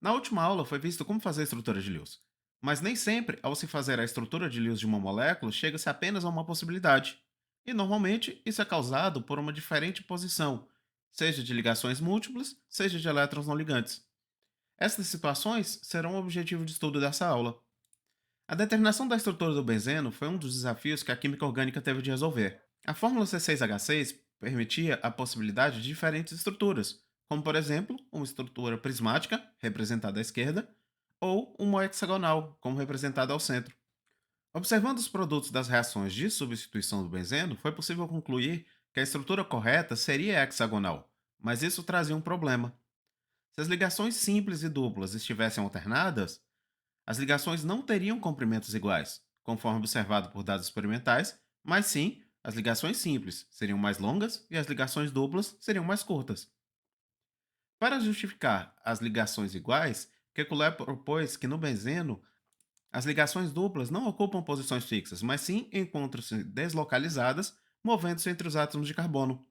Na última aula foi visto como fazer a estrutura de Lewis, mas nem sempre, ao se fazer a estrutura de Lewis de uma molécula, chega-se apenas a uma possibilidade. E normalmente isso é causado por uma diferente posição, seja de ligações múltiplas, seja de elétrons não ligantes. Estas situações serão o objetivo de estudo dessa aula. A determinação da estrutura do benzeno foi um dos desafios que a química orgânica teve de resolver. A fórmula C6H6 permitia a possibilidade de diferentes estruturas, como por exemplo, uma estrutura prismática, representada à esquerda, ou uma hexagonal, como representada ao centro. Observando os produtos das reações de substituição do benzeno, foi possível concluir que a estrutura correta seria hexagonal, mas isso trazia um problema. Se as ligações simples e duplas estivessem alternadas, as ligações não teriam comprimentos iguais, conforme observado por dados experimentais, mas sim, as ligações simples seriam mais longas e as ligações duplas seriam mais curtas. Para justificar as ligações iguais, Kekulé propôs que no benzeno as ligações duplas não ocupam posições fixas, mas sim encontram-se deslocalizadas, movendo-se entre os átomos de carbono.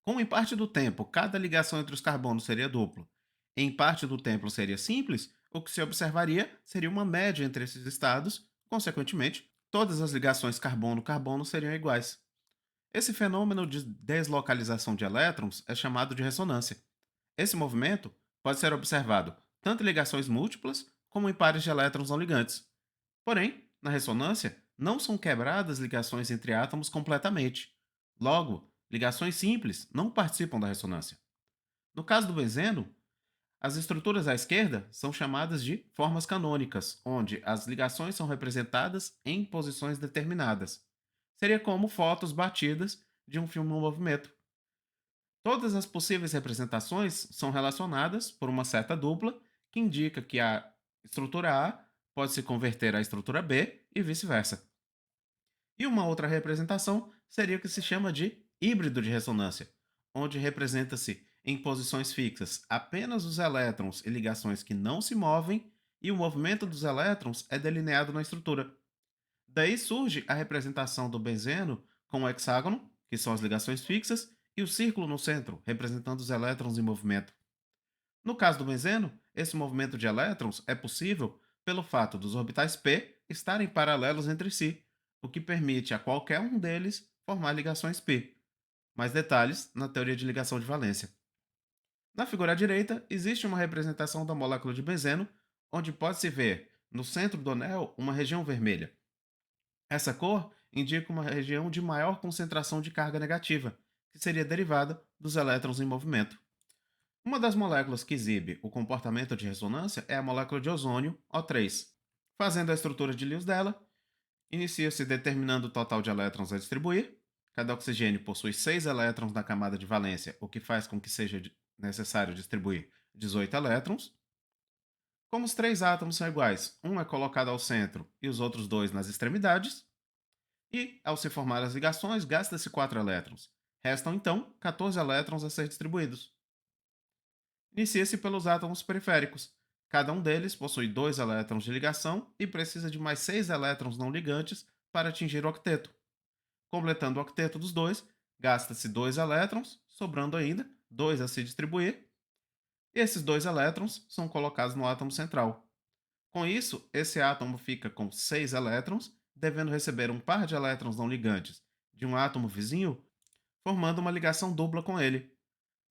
Como em parte do tempo cada ligação entre os carbonos seria dupla, em parte do tempo seria simples, o que se observaria seria uma média entre esses estados, consequentemente, todas as ligações carbono-carbono seriam iguais. Esse fenômeno de deslocalização de elétrons é chamado de ressonância. Esse movimento pode ser observado tanto em ligações múltiplas como em pares de elétrons não ligantes. Porém, na ressonância, não são quebradas ligações entre átomos completamente. Logo, ligações simples não participam da ressonância. No caso do benzeno, as estruturas à esquerda são chamadas de formas canônicas, onde as ligações são representadas em posições determinadas. Seria como fotos batidas de um filme em movimento. Todas as possíveis representações são relacionadas por uma seta dupla que indica que a estrutura A pode se converter à estrutura B e vice-versa. E uma outra representação seria o que se chama de híbrido de ressonância, onde representa-se em posições fixas apenas os elétrons e ligações que não se movem e o movimento dos elétrons é delineado na estrutura. Daí surge a representação do benzeno com o hexágono, que são as ligações fixas, e o círculo no centro, representando os elétrons em movimento. No caso do benzeno, esse movimento de elétrons é possível pelo fato dos orbitais p estarem paralelos entre si, o que permite a qualquer um deles formar ligações p. Mais detalhes na teoria de ligação de valência. Na figura à direita, existe uma representação da molécula de benzeno, onde pode-se ver, no centro do anel, uma região vermelha. Essa cor indica uma região de maior concentração de carga negativa, que seria derivada dos elétrons em movimento. Uma das moléculas que exibe o comportamento de ressonância é a molécula de ozônio, O3. Fazendo a estrutura de Lewis dela, inicia-se determinando o total de elétrons a distribuir. Cada oxigênio possui 6 elétrons na camada de valência, o que faz com que seja necessário distribuir 18 elétrons. Como os três átomos são iguais, um é colocado ao centro e os outros dois nas extremidades, e, ao se formar as ligações, gasta-se 4 elétrons. Restam, então, 14 elétrons a ser distribuídos. Inicia-se pelos átomos periféricos. Cada um deles possui 2 elétrons de ligação e precisa de mais 6 elétrons não ligantes para atingir o octeto. Completando o octeto dos dois, gasta-se 2 elétrons, sobrando ainda 2 a se distribuir, e esses 2 elétrons são colocados no átomo central. Com isso, esse átomo fica com 6 elétrons, devendo receber um par de elétrons não ligantes de um átomo vizinho, formando uma ligação dupla com ele.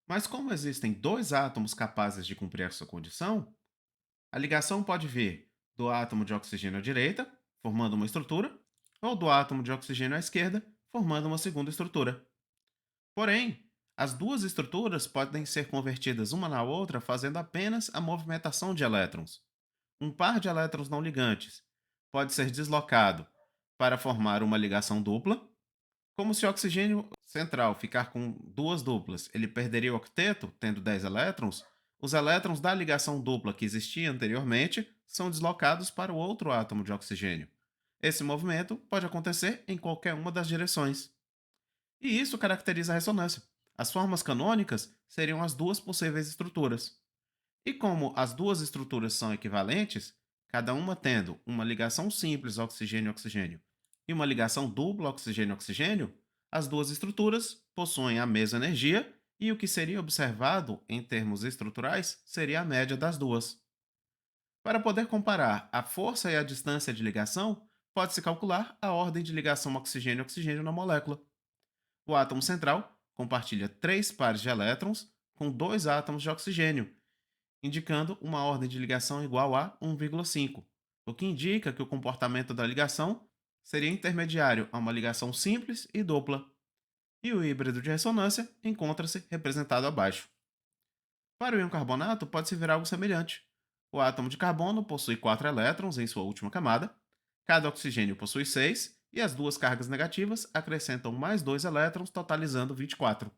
Mas como existem dois átomos capazes de cumprir essa condição, a ligação pode vir do átomo de oxigênio à direita, formando uma estrutura, ou do átomo de oxigênio à esquerda, formando uma segunda estrutura. Porém, as duas estruturas podem ser convertidas uma na outra fazendo apenas a movimentação de elétrons. Um par de elétrons não ligantes pode ser deslocado para formar uma ligação dupla. Como se o oxigênio central ficar com duas duplas, ele perderia o octeto, tendo 10 elétrons, os elétrons da ligação dupla que existia anteriormente são deslocados para o outro átomo de oxigênio. Esse movimento pode acontecer em qualquer uma das direções. E isso caracteriza a ressonância. As formas canônicas seriam as duas possíveis estruturas. E como as duas estruturas são equivalentes, cada uma tendo uma ligação simples oxigênio-oxigênio e uma ligação dupla oxigênio-oxigênio, as duas estruturas possuem a mesma energia e o que seria observado em termos estruturais seria a média das duas. Para poder comparar a força e a distância de ligação, pode-se calcular a ordem de ligação oxigênio-oxigênio na molécula. O átomo central compartilha três pares de elétrons com dois átomos de oxigênio, indicando uma ordem de ligação igual a 1,5, o que indica que o comportamento da ligação seria intermediário a uma ligação simples e dupla, e o híbrido de ressonância encontra-se representado abaixo. Para o íon carbonato, pode-se ver algo semelhante. O átomo de carbono possui 4 elétrons em sua última camada, cada oxigênio possui 6, e as duas cargas negativas acrescentam mais 2 elétrons, totalizando 24.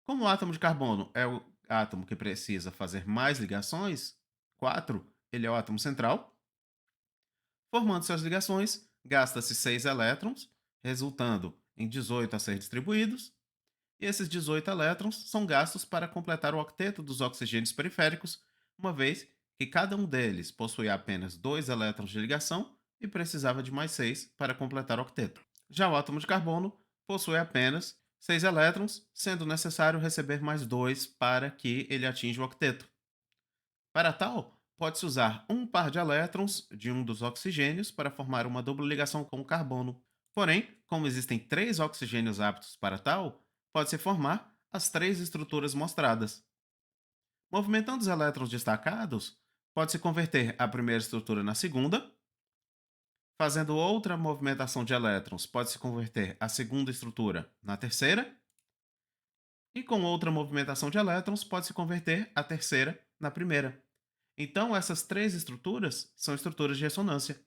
Como o átomo de carbono é o átomo que precisa fazer mais ligações, 4, ele é o átomo central, formando suas ligações, gasta-se 6 elétrons, resultando em 18 a ser distribuídos, e esses 18 elétrons são gastos para completar o octeto dos oxigênios periféricos, uma vez que cada um deles possuía apenas 2 elétrons de ligação e precisava de mais 6 para completar o octeto. Já o átomo de carbono possui apenas 6 elétrons, sendo necessário receber mais 2 para que ele atinja o octeto. Para tal, pode-se usar um par de elétrons de um dos oxigênios para formar uma dupla ligação com o carbono. Porém, como existem três oxigênios aptos para tal, pode-se formar as três estruturas mostradas. Movimentando os elétrons destacados, pode-se converter a primeira estrutura na segunda. Fazendo outra movimentação de elétrons, pode-se converter a segunda estrutura na terceira. E com outra movimentação de elétrons, pode-se converter a terceira na primeira. Então, essas três estruturas são estruturas de ressonância.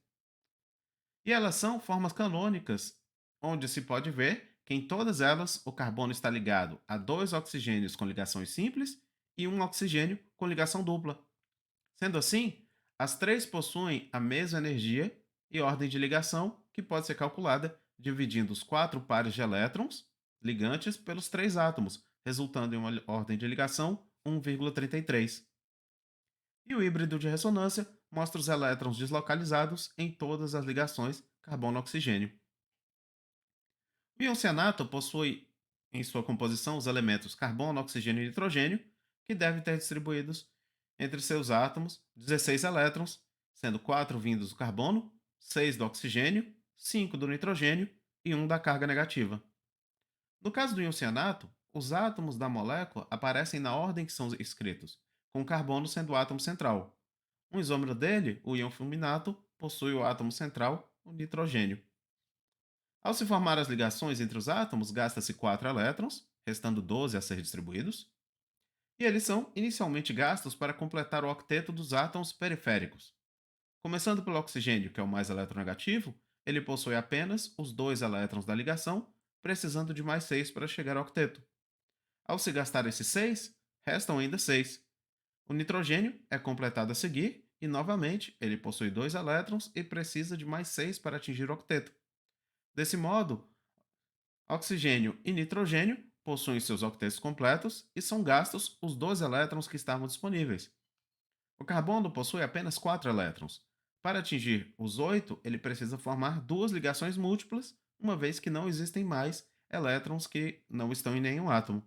E elas são formas canônicas, onde se pode ver que em todas elas o carbono está ligado a dois oxigênios com ligações simples e um oxigênio com ligação dupla. Sendo assim, as três possuem a mesma energia e ordem de ligação, que pode ser calculada dividindo os quatro pares de elétrons ligantes pelos três átomos, resultando em uma ordem de ligação 1,33. E o híbrido de ressonância mostra os elétrons deslocalizados em todas as ligações carbono-oxigênio. O íon cianato possui em sua composição os elementos carbono, oxigênio e nitrogênio, que devem ter distribuídos entre seus átomos 16 elétrons, sendo 4 vindos do carbono, 6 do oxigênio, 5 do nitrogênio e 1 da carga negativa. No caso do íon cianato, os átomos da molécula aparecem na ordem que são escritos, com o carbono sendo o átomo central. Um isômero dele, o íon fulminato, possui o átomo central, o nitrogênio. Ao se formar as ligações entre os átomos, gasta-se 4 elétrons, restando 12 a ser distribuídos, e eles são inicialmente gastos para completar o octeto dos átomos periféricos. Começando pelo oxigênio, que é o mais eletronegativo, ele possui apenas os 2 elétrons da ligação, precisando de mais 6 para chegar ao octeto. Ao se gastar esses 6, restam ainda 6. O nitrogênio é completado a seguir e, novamente, ele possui 2 elétrons e precisa de mais 6 para atingir o octeto. Desse modo, oxigênio e nitrogênio possuem seus octetos completos e são gastos os 12 elétrons que estavam disponíveis. O carbono possui apenas 4 elétrons. Para atingir os 8, ele precisa formar duas ligações múltiplas, uma vez que não existem mais elétrons que não estão em nenhum átomo.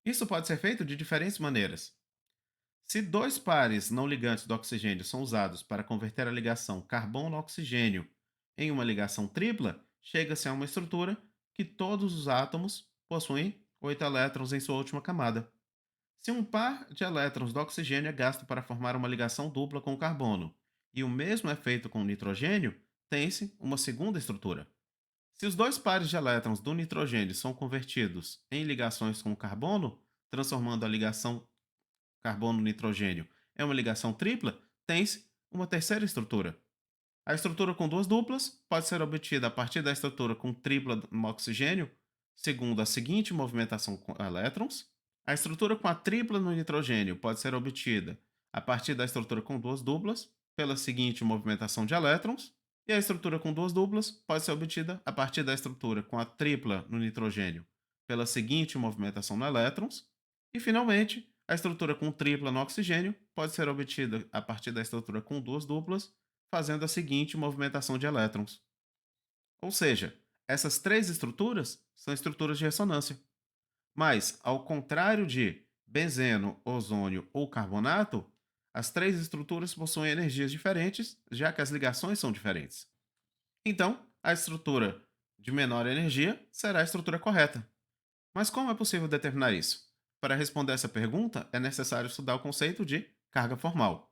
Isso pode ser feito de diferentes maneiras. Se dois pares não ligantes do oxigênio são usados para converter a ligação carbono-oxigênio em uma ligação tripla, chega-se a uma estrutura que todos os átomos possuem 8 elétrons em sua última camada. Se um par de elétrons do oxigênio é gasto para formar uma ligação dupla com o carbono, e o mesmo é feito com o nitrogênio, tem-se uma segunda estrutura. Se os dois pares de elétrons do nitrogênio são convertidos em ligações com o carbono, transformando a ligação carbono-nitrogênio em uma ligação tripla, tem-se uma terceira estrutura. A estrutura com duas duplas pode ser obtida a partir da estrutura com tripla no oxigênio, segundo a seguinte movimentação com elétrons. A estrutura com a tripla no nitrogênio pode ser obtida a partir da estrutura com duas duplas, pela seguinte movimentação de elétrons. E a estrutura com duas duplas pode ser obtida a partir da estrutura com a tripla no nitrogênio, pela seguinte movimentação de elétrons. E, finalmente, a estrutura com tripla no oxigênio pode ser obtida a partir da estrutura com duas duplas, fazendo a seguinte movimentação de elétrons. Ou seja, essas três estruturas são estruturas de ressonância. Mas, ao contrário de benzeno, ozônio ou carbonato, as três estruturas possuem energias diferentes, já que as ligações são diferentes. Então, a estrutura de menor energia será a estrutura correta. Mas como é possível determinar isso? Para responder essa pergunta, é necessário estudar o conceito de carga formal.